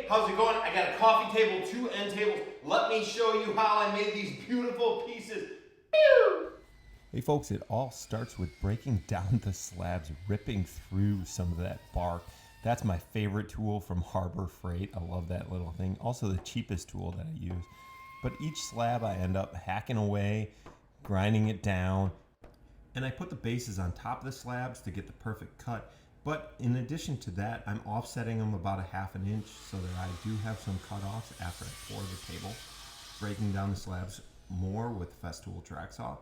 how's it going? I got a coffee table, 2 end tables. Let me show you how I made these beautiful pieces. Pew! Hey folks, it all starts with breaking down the slabs, ripping through some of that bark. That's my favorite tool from Harbor Freight. I love that little thing. Also the cheapest tool that I use. But each slab I end up hacking away, grinding it down, and I put the bases on top of the slabs to get the perfect cut. But in addition to that, I'm offsetting them about 1/2 inch so that I do have some cutoffs after I pour the table, breaking down the slabs more with Festool track saw.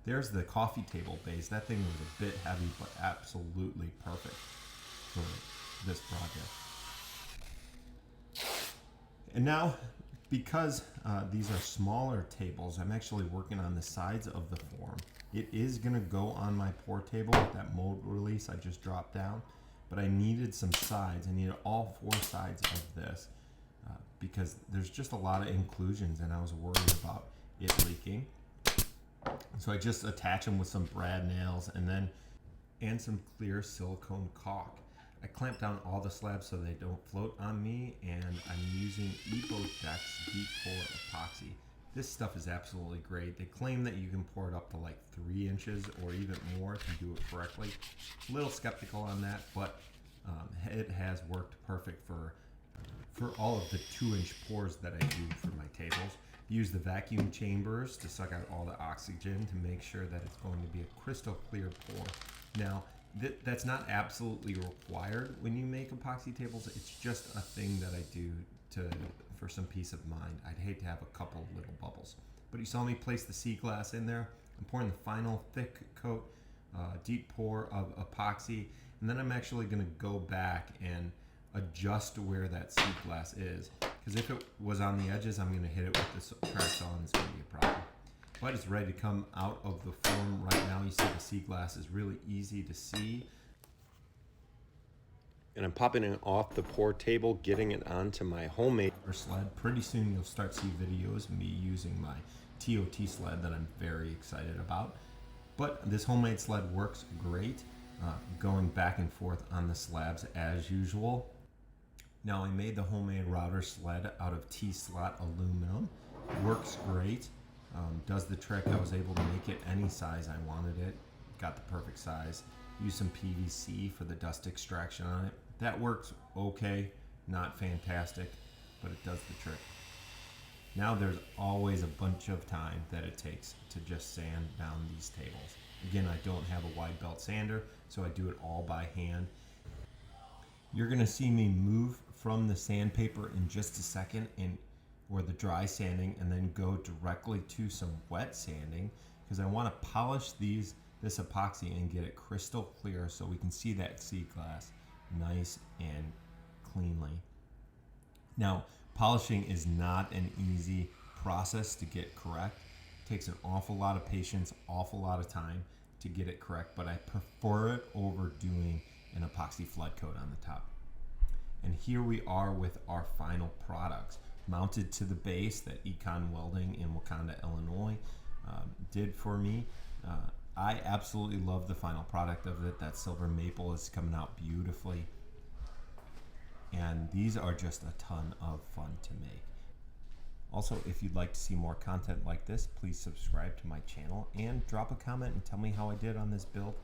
There's the coffee table base. That thing was a bit heavy, but absolutely perfect for this project. And now, because these are smaller tables, I'm actually working on the sides of the form. It is gonna go on my pour table with that mold release I just dropped down, but I needed some sides. I needed all 4 sides of this because there's just a lot of inclusions and I was worried about it leaking. So I just attach them with some brad nails and some clear silicone caulk. I clamp down all the slabs so they don't float on me, and I'm using Epodex Deep Pour Epoxy. This stuff is absolutely great. They claim that you can pour it up to like 3 inches or even more if you do it correctly. A little skeptical on that, but it has worked perfect for all of the 2-inch pours that I do for my tables. Use the vacuum chambers to suck out all the oxygen to make sure that it's going to be a crystal clear pour. Now, that's not absolutely required when you make epoxy tables. It's just a thing that I do for some peace of mind. I'd hate to have a couple little bubbles. But you saw me place the sea glass in there. I'm pouring the final thick coat, deep pour of epoxy, and then I'm actually going to go back and adjust where that sea glass is. Because if it was on the edges, I'm going to hit it with this track saw and it's going to be a problem. But it's ready to come out of the form right now. You see the sea glass is really easy to see. And I'm popping it off the pour table, getting it onto my homemade sled. Pretty soon you'll start to see videos of me using my TOT sled that I'm very excited about. But this homemade sled works great, going back and forth on the slabs as usual. Now I made the homemade router sled out of T-slot aluminum. Works great, does the trick. I was able to make it any size I wanted it. Got the perfect size. Used some PVC for the dust extraction on it. That works okay, not fantastic, but it does the trick. Now there's always a bunch of time that it takes to just sand down these tables. Again, I don't have a wide belt sander, so I do it all by hand. You're gonna see me move from the sandpaper in just a second or the dry sanding, and then go directly to some wet sanding because I want to polish this epoxy and get it crystal clear so we can see that sea glass nice and cleanly. Now, polishing is not an easy process to get correct. It takes an awful lot of patience, awful lot of time to get it correct, but I prefer it over doing an epoxy flood coat on the top. And here we are with our final products, mounted to the base that Econ Welding in Wakanda, Illinois did for me. I absolutely love the final product of it. That silver maple is coming out beautifully. And these are just a ton of fun to make. Also, if you'd like to see more content like this, please subscribe to my channel and drop a comment and tell me how I did on this build.